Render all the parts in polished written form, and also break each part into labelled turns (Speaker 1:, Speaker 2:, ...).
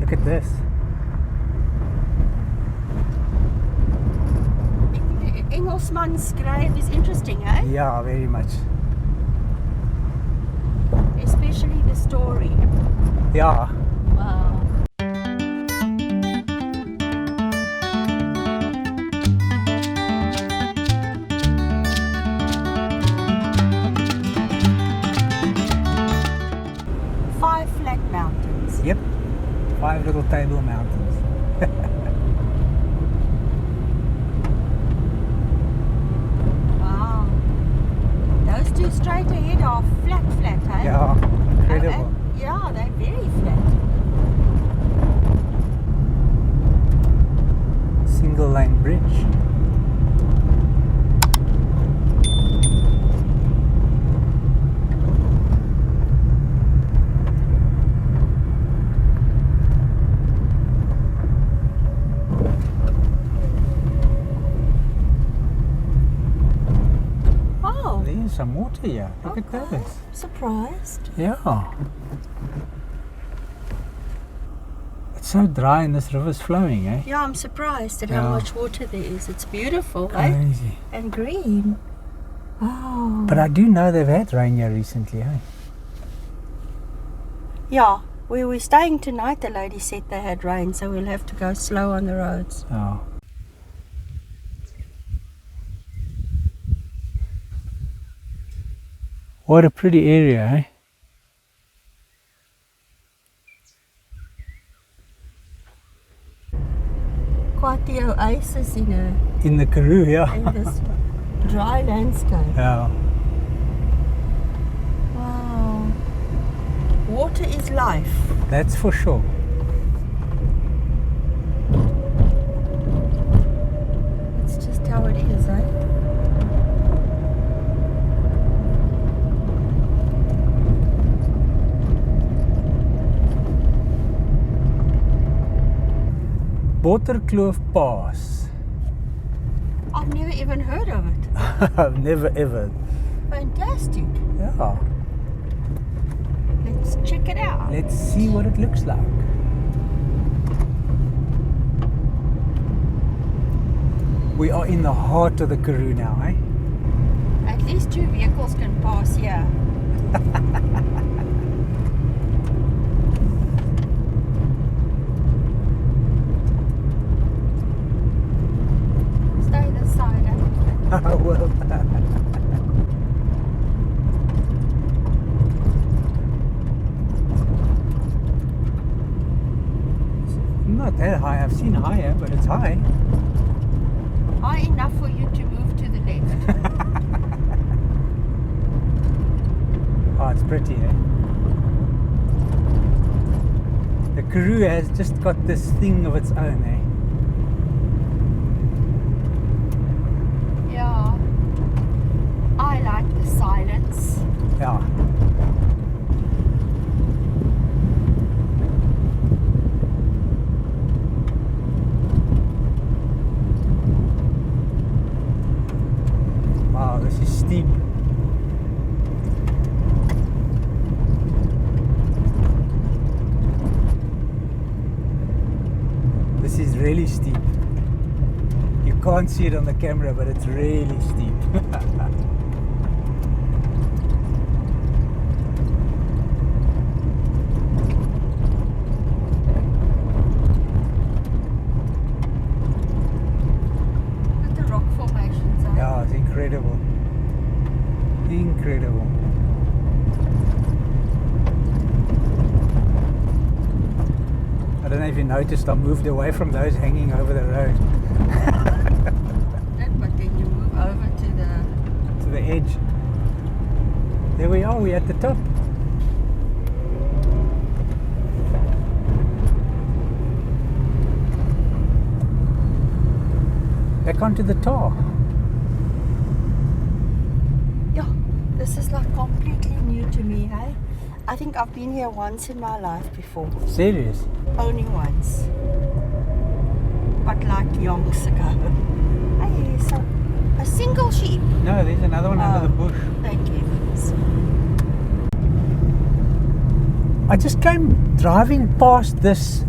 Speaker 1: look at this.
Speaker 2: Englishman's grave is interesting, eh?
Speaker 1: Yeah, very much.
Speaker 2: Especially the story.
Speaker 1: Yeah.
Speaker 2: Wow. Five flat mountains.
Speaker 1: Yep. 5 little table mountains.
Speaker 2: Wow. Those two straight ahead are flat, eh?
Speaker 1: Yeah, incredible.
Speaker 2: Yeah, they're very flat.
Speaker 1: Single lane bridge.
Speaker 2: Oh,
Speaker 1: There's some water here. Look at
Speaker 2: okay.
Speaker 1: those.
Speaker 2: Surprised.
Speaker 1: Yeah. It's so dry and this river's flowing, eh?
Speaker 2: Yeah, I'm surprised at
Speaker 1: Yeah.
Speaker 2: how much water there is. It's beautiful, eh?
Speaker 1: Crazy.
Speaker 2: And green. Oh.
Speaker 1: But I do know they've had rain here recently, eh?
Speaker 2: Yeah, where we're staying tonight, the lady said they had rain, so we'll have to go slow on the roads.
Speaker 1: Oh. What a pretty area, eh?
Speaker 2: Quite the oasis
Speaker 1: In the Karoo, yeah.
Speaker 2: in this dry landscape.
Speaker 1: Yeah.
Speaker 2: Wow. Water is life.
Speaker 1: That's for sure.
Speaker 2: It's just how it is, eh?
Speaker 1: Botterkloof Pass.
Speaker 2: I've never even heard of it.
Speaker 1: I've never ever.
Speaker 2: Fantastic.
Speaker 1: Yeah.
Speaker 2: Let's check it out.
Speaker 1: Let's see what it looks like. We are in the heart of the Karoo now, eh?
Speaker 2: At least 2 vehicles can pass here. Stay this side, eh?
Speaker 1: Well, not that high. I've seen higher, but it's high.
Speaker 2: High enough for you to move to the left.
Speaker 1: Oh, it's pretty, eh? The Karoo has just got this thing of its own, eh?
Speaker 2: Yeah. I like the silence.
Speaker 1: Yeah. Wow, this is steep. This is really steep. You can't see it on the camera, but it's really steep.
Speaker 2: Look at the rock formations. Eh?
Speaker 1: Yeah, it's incredible. Incredible. I don't know if you noticed, I moved away from those hanging over the road
Speaker 2: But then you move over
Speaker 1: to the edge. There we are, we're at the top. Back onto the tar.
Speaker 2: Yeah, this is like completely new to me, hey? I think I've been here once in my life before.
Speaker 1: Serious?
Speaker 2: Only once. But like yonks ago. Hey, so a single sheep.
Speaker 1: No, there's another one under the bush.
Speaker 2: Thank you.
Speaker 1: I just came driving past this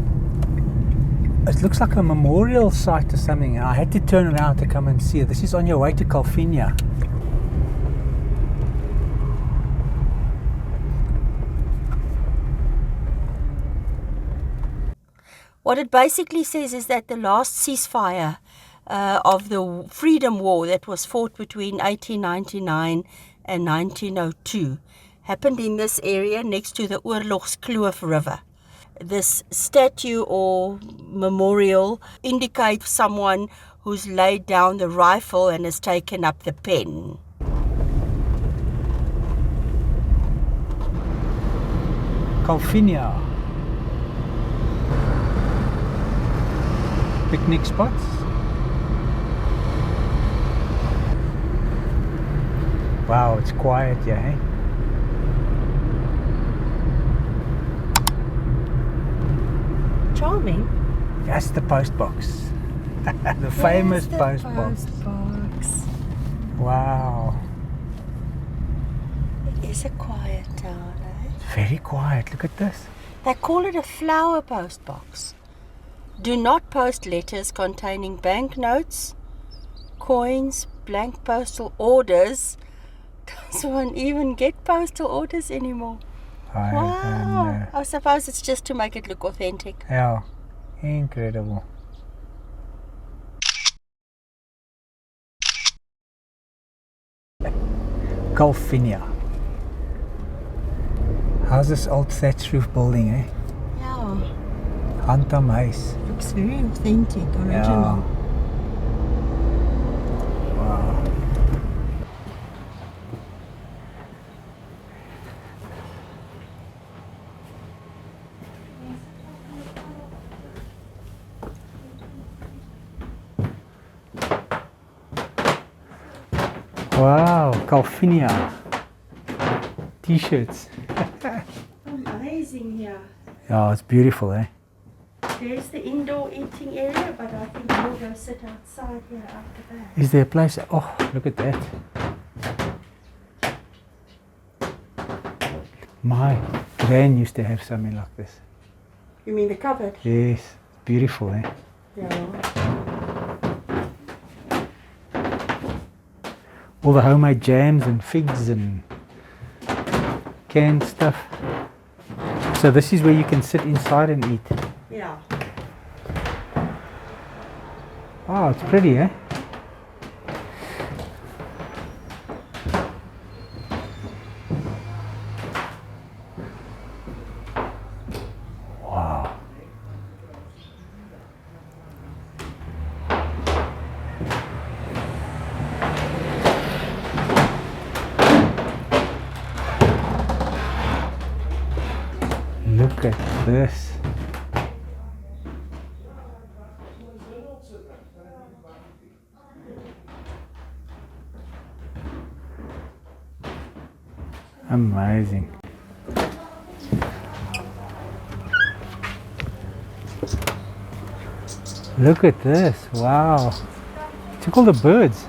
Speaker 1: It looks like a memorial site or something, and I had to turn around to come and see it. This is on your way to Calvinia.
Speaker 2: What it basically says is that the last ceasefire of the Freedom War that was fought between 1899 and 1902 happened in this area next to the Oorlogskloof River. This statue or memorial indicates someone who's laid down the rifle and has taken up the pen.
Speaker 1: Calvinia. Picnic spots. Wow, it's quiet, yeah, eh?
Speaker 2: Charming.
Speaker 1: That's the post box. The famous post box. Wow.
Speaker 2: It is a quiet town, eh?
Speaker 1: It's very quiet. Look at this.
Speaker 2: They call it a flower post box. Do not post letters containing banknotes, coins, blank postal orders. Does one even get postal orders anymore?
Speaker 1: I don't know.
Speaker 2: I suppose it's just to make it look authentic.
Speaker 1: Yeah, incredible. Calvinia. How's this old thatch roof building, eh?
Speaker 2: Yeah.
Speaker 1: Hantam Huis.
Speaker 2: Looks very authentic, original.
Speaker 1: Yeah. Wow. Wow, Calvinia t-shirts.
Speaker 2: Amazing here.
Speaker 1: Yeah, it's beautiful, eh?
Speaker 2: There's the indoor eating area, but I think we'll go sit outside here after that.
Speaker 1: Is there a place? Oh, look at that. My gran used to have something like this.
Speaker 2: You mean the cupboard?
Speaker 1: Yes, it's beautiful, eh?
Speaker 2: Yeah.
Speaker 1: All the homemade jams and figs and canned stuff. So this is where you can sit inside and eat.
Speaker 2: Yeah.
Speaker 1: Oh, it's pretty, eh? Wow. Look at this. Amazing. Look at this. Wow. Look at all the birds.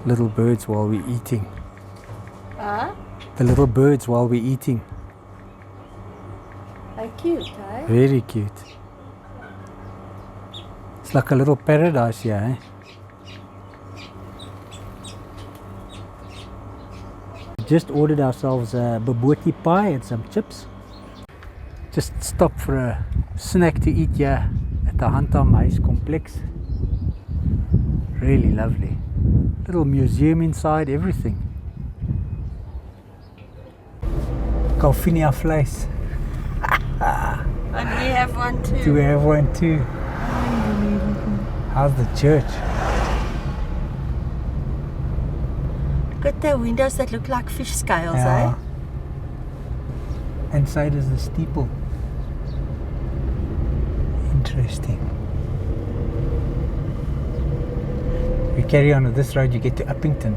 Speaker 1: Little birds while we're eating. The little birds while we're eating.
Speaker 2: They're cute, eh?
Speaker 1: Very cute. It's like a little paradise here, eh? Just ordered ourselves a bobotie pie and some chips. Just stopped for a snack to eat here at the Hantam Huis complex. Really lovely. Little museum inside, everything. Calvinia vleis.
Speaker 2: And we have one too.
Speaker 1: Do we have one too? How's the church?
Speaker 2: Look at the windows that look like fish scales,
Speaker 1: Yeah.
Speaker 2: eh?
Speaker 1: Inside is the steeple. Interesting. We carry on with this road, you get to Uppington.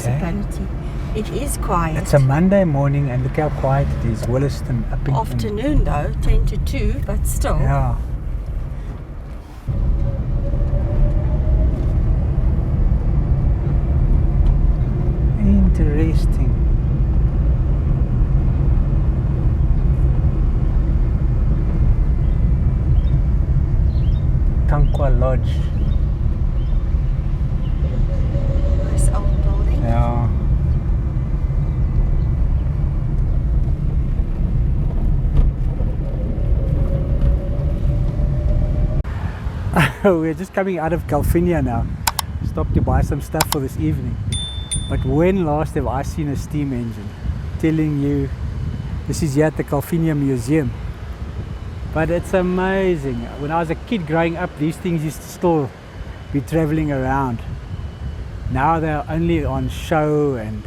Speaker 2: municipality. It is quiet.
Speaker 1: It's a Monday morning and look how quiet it is. Williston up in
Speaker 2: Afternoon though, 10 to 2, but still.
Speaker 1: Yeah. Interesting. Tankwa Lodge.
Speaker 2: Nice old building.
Speaker 1: Yeah. We're just coming out of Calvinia now. Stopped to buy some stuff for this evening. But when last have I seen a steam engine? Telling you, this is here at the Calvinia Museum. But it's amazing. When I was a kid growing up, these things used to still be traveling around. Now they're only on show and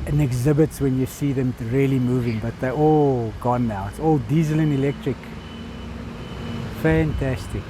Speaker 1: in exhibits when you see them really moving, but they're all gone now. It's all diesel and electric. Fantastic.